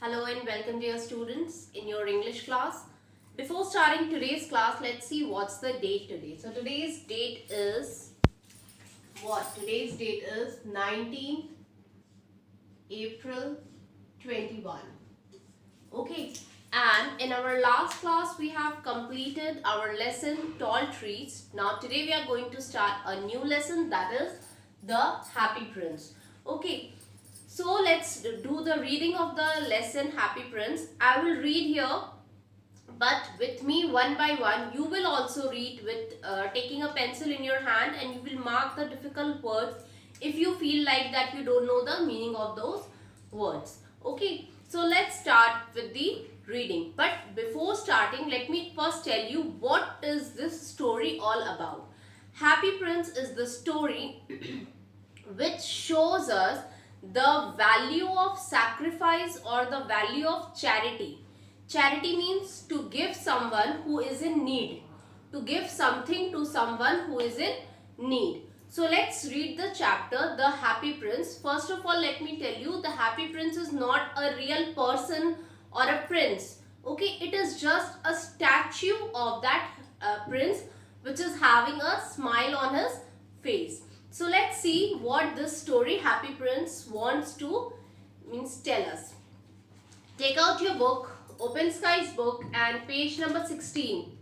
Hello and welcome dear students in your English class. Before starting today's class, let's see what's the date today. So today's date is what? Today's date is 19th April 21. Okay, and in our last class we have completed our lesson Tall Trees. Now today we are going to start a new lesson, that is the Happy Prince. Okay, so let's do the reading of the lesson Happy Prince. I will read here, but with me one by one. You will also read with taking a pencil in your hand, and you will mark the difficult words if you feel like that you don't know the meaning of those words. Okay, so let's start with the reading. But before starting, let me first tell you what is this story all about. Happy Prince is the story which shows us the value of sacrifice or the value of charity. Charity means to give someone who is in need, to give something to someone who is in need. So let's read the chapter, The Happy Prince. First of all, let me tell you, the Happy Prince is not a real person or a prince. Okay, it is just a statue of that prince which is having a smile on his face. So let's see what this story Happy Prince wants to tell us. Take out your book, Open Skies book, and page number 16.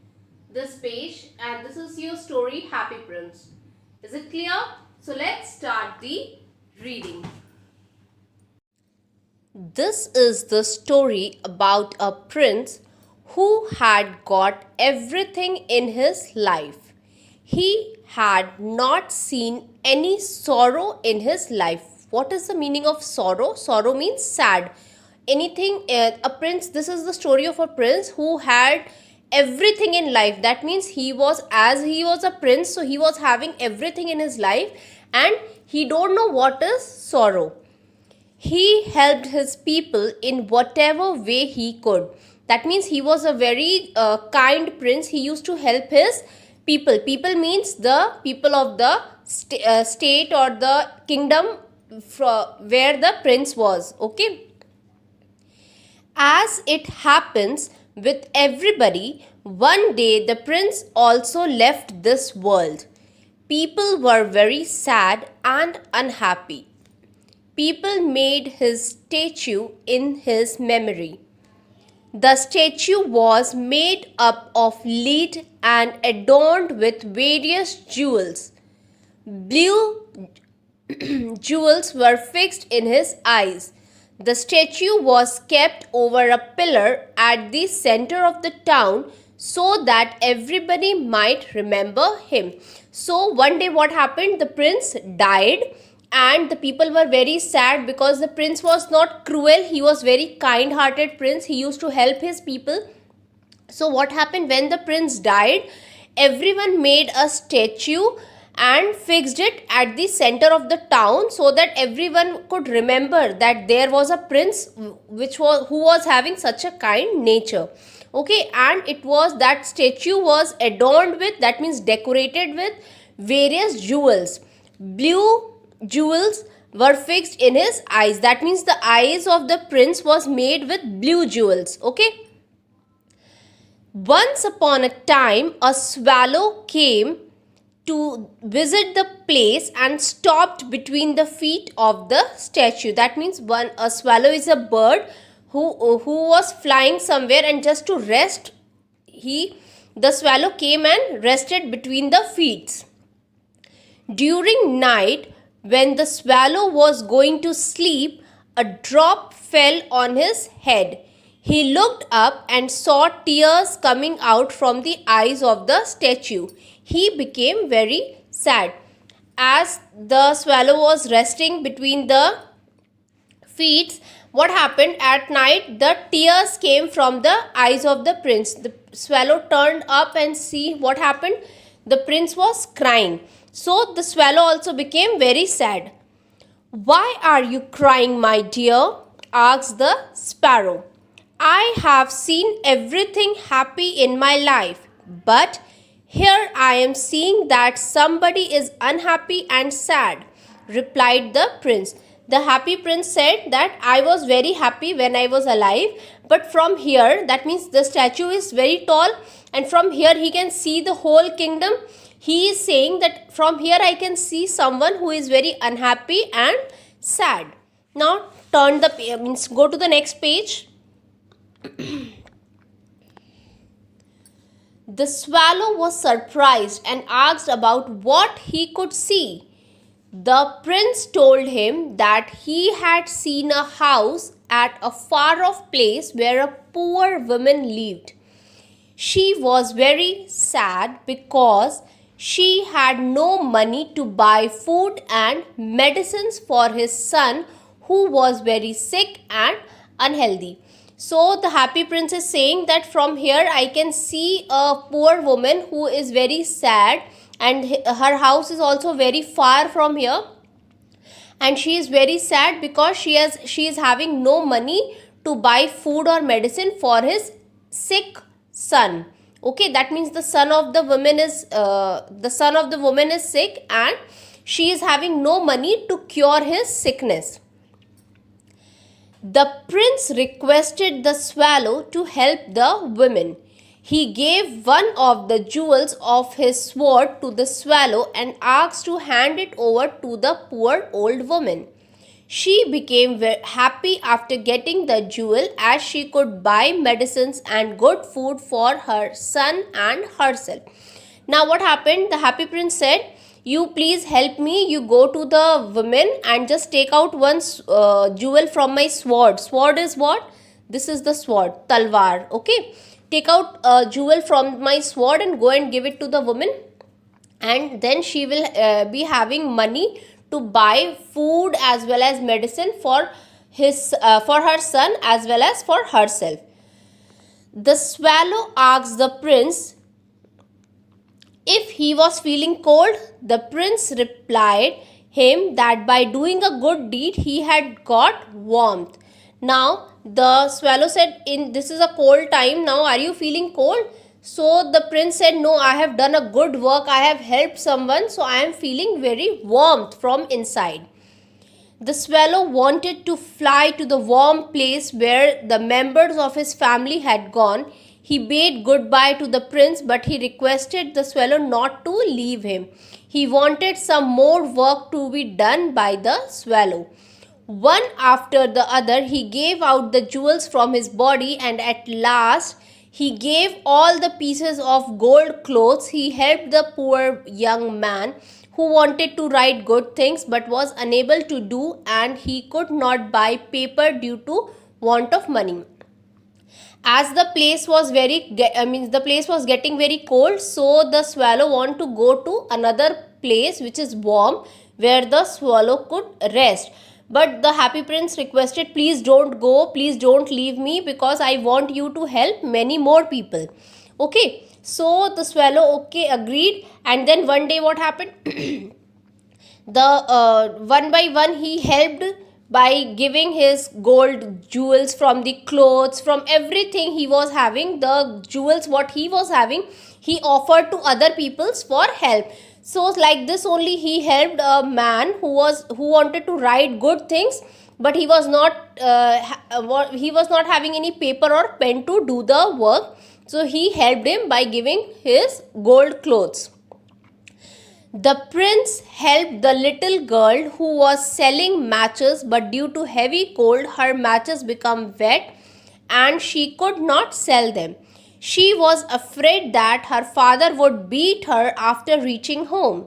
This page, and this is your story Happy Prince. Is it clear? So let's start the reading. This is the story about a prince who had got everything in his life. He had not seen any sorrow in his life. What is the meaning of sorrow? Sorrow means sad. Anything, a prince, this is the story of a prince who had everything in life. That means he was a prince, so he was having everything in his life and he don't know what is sorrow. He helped his people in whatever way he could. That means he was a very kind prince. He used to help his people. People means the people of the state or the kingdom where the prince was. Okay. As it happens with everybody, one day the prince also left this world. People were very sad and unhappy. People made his statue in his memory. The statue was made up of lead and adorned with various jewels. Blue jewels were fixed in his eyes. The statue was kept over a pillar at the center of the town so that everybody might remember him. So one day what happened? The prince died and the people were very sad because the prince was not cruel. He was very kind-hearted prince. He used to help his people. So what happened when the prince died? Everyone made a statue and fixed it at the center of the town so that everyone could remember that there was a prince who was having such a kind nature. Okay, and it was, that statue was adorned with, that means decorated with various jewels. Blue jewels were fixed in his eyes. That means the eyes of the prince was made with blue jewels. Okay. Once upon a time, a swallow came to visit the place and stopped between the feet of the statue. That means a swallow is a bird who was flying somewhere, and just to rest, the swallow came and rested between the feet. During night, when the swallow was going to sleep, a drop fell on his head. He looked up and saw tears coming out from the eyes of the statue. He became very sad. As the swallow was resting between the feet, what happened? At night, the tears came from the eyes of the prince. The swallow turned up and see what happened. The prince was crying. So the swallow also became very sad. "Why are you crying, my dear?" asked the sparrow. "I have seen everything happy in my life, but here I am seeing that somebody is unhappy and sad," replied the prince. the happy prince said that I was very happy when I was alive, but from here, that means the statue is very tall, and from here he can see the whole kingdom. He is saying that from here I can see someone who is very unhappy and sad. Now turn the means go to the next page. The swallow was surprised and asked about what he could see. The prince told him that he had seen a house at a far off place where a poor woman lived. She was very sad because she had no money to buy food and medicines for his son, who was very sick and unhealthy. So the happy prince is saying that from here I can see a poor woman who is very sad, and her house is also very far from here, and she is very sad because she is having no money to buy food or medicine for his sick son. Okay, that means the son of the woman is sick, and she is having no money to cure his sickness. The prince requested the swallow to help the woman. He gave one of the jewels of his sword to the swallow and asked to hand it over to the poor old woman. She became very happy after getting the jewel, as she could buy medicines and good food for her son and herself. Now what happened? The happy prince said, you please help me. You go to the woman and just take out one jewel from my sword. Sword is what? This is the sword, talwar. Okay, take out a jewel from my sword and go and give it to the woman, and then she will be having money to buy food as well as medicine for her son as well as for herself. The swallow asked the prince if he was feeling cold. The prince replied him that by doing a good deed he had got warmth. Now the swallow said, this is a cold time, now are you feeling cold? So the prince said, no, I have done a good work, I have helped someone, so I am feeling very warmth from inside. The swallow wanted to fly to the warm place where the members of his family had gone. He bade goodbye to the prince, but he requested the swallow not to leave him. He wanted some more work to be done by the swallow. One after the other, he gave out the jewels from his body, and at last he gave all the pieces of gold clothes. He helped the poor young man who wanted to write good things but was unable to do, and he could not buy paper due to want of money. As the place was getting very cold, so the swallow wanted to go to another place which is warm, where the swallow could rest. But the happy prince requested, please don't go, please don't leave me, because I want you to help many more people. Okay, so the swallow agreed, and then one day what happened? One by one he helped by giving his gold jewels from the clothes, from everything he was having, the jewels what he was having, he offered to other peoples for help. So like this only he helped a man who wanted to write good things, but he was not having any paper or pen to do the work. So he helped him by giving his gold clothes. The prince helped the little girl who was selling matches, but due to heavy cold her matches became wet and she could not sell them. She was afraid that her father would beat her after reaching home.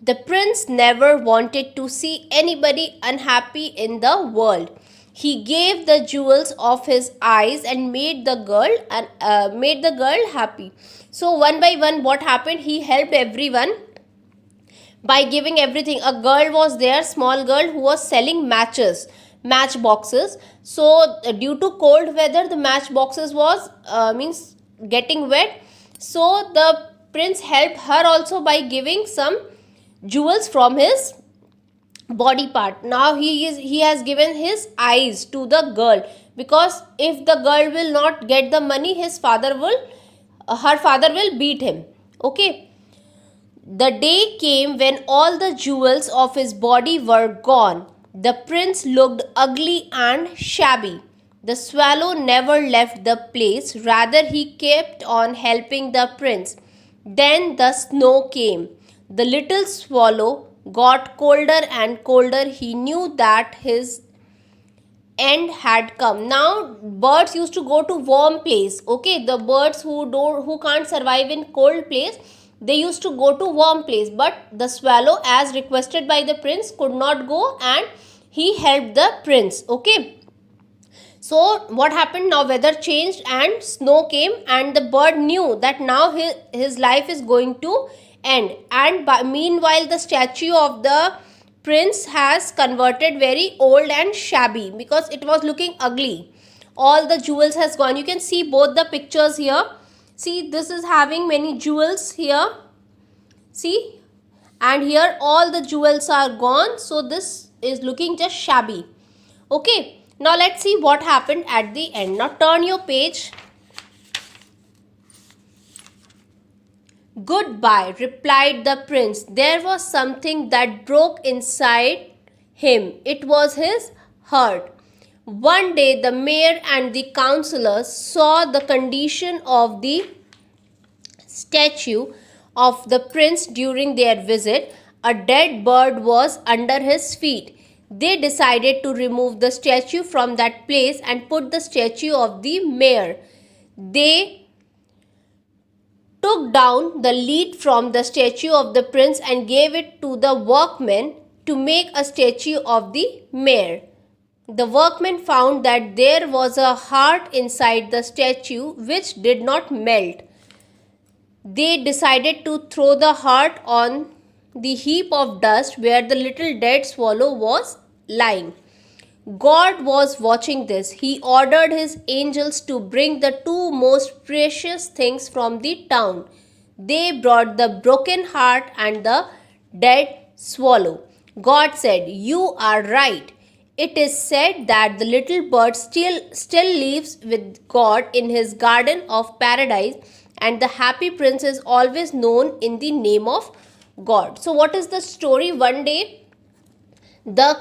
The prince never wanted to see anybody unhappy in the world. He gave the jewels of his eyes and made the girl happy. So one by one what happened? He helped everyone by giving everything. A girl was there, small girl, who was selling matchboxes. So due to cold weather, the matchboxes was getting wet. So the prince helped her also by giving some jewels from his body part. Now he has given his eyes to the girl, because if the girl will not get the money, her father will beat him. Okay. The day came when all the jewels of his body were gone. The prince looked ugly and shabby. The swallow never left the place, rather, he kept on helping the prince. Then the snow came. The little swallow got colder and colder. He knew that his end had come. Now birds used to go to warm place. Okay, the birds who can't survive in cold place, they used to go to warm place. But the swallow, as requested by the prince, could not go, and he helped the prince. Okay. So what happened now? Weather changed and snow came, and the bird knew that now his life is going to end. And meanwhile, the statue of the prince has converted very old and shabby because it was looking ugly. All the jewels has gone. You can see both the pictures here. See, this is having many jewels here. See, and here all the jewels are gone. So this is looking just shabby. Okay. Now let's see what happened at the end. Now turn your page. Goodbye, replied the prince. There was something that broke inside him. It was his heart. One day the mayor and the councillors saw the condition of the statue of the prince during their visit. A dead bird was under his feet. They decided to remove the statue from that place and put the statue of the mayor. They took down the lid from the statue of the prince and gave it to the workmen to make a statue of the mayor. The workmen found that there was a heart inside the statue which did not melt. They decided to throw the heart on the heap of dust where the little dead swallow was lying. God was watching this. He ordered his angels to bring the two most precious things from the town. They brought the broken heart and the dead swallow. God said, "You are right. It is said that the little bird still lives with God in his garden of paradise, and the happy prince is always known in the name of God." So what is the story? One day the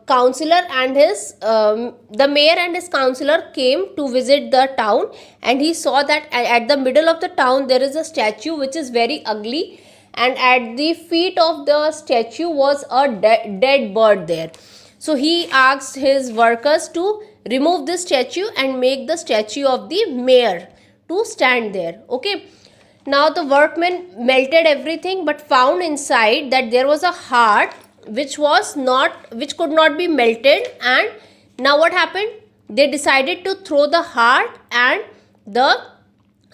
counselor and the mayor and his counselor came to visit the town, and he saw that at the middle of the town there is a statue which is very ugly, and at the feet of the statue was a dead bird there. So he asked his workers to remove this statue and make the statue of the mayor to stand there. Okay. Now the workmen melted everything but found inside that there was a heart which could not be melted. And now what happened? They decided to throw the heart and the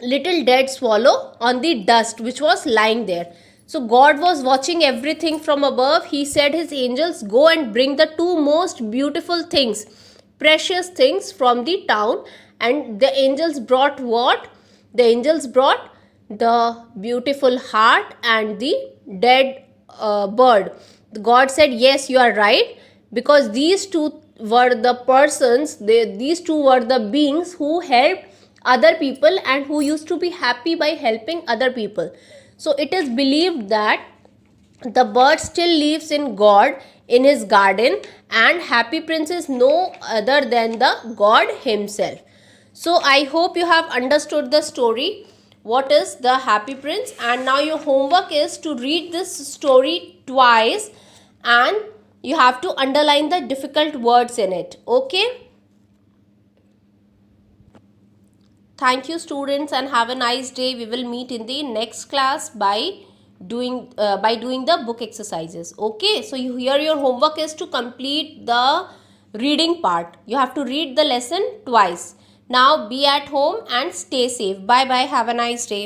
little dead swallow on the dust which was lying there. So God was watching everything from above. He said his angels, "Go and bring the two most beautiful things, precious things from the town." And the angels brought what? The angels brought the beautiful heart and the dead bird. God said, "Yes, you are right, because these two were the persons, these two were the beings who helped other people and who used to be happy by helping other people." So it is believed that the bird still lives in God in his garden, and happy prince is no other than the God himself. So I hope you have understood the story. What is the happy prince? And now your homework is to read this story twice, and you have to underline the difficult words in it. Okay. Thank you, students, and have a nice day. We will meet in the next class by doing the book exercises. Okay. So here your homework is to complete the reading part. You have to read the lesson twice. Now be at home and stay safe. Bye bye. Have a nice day.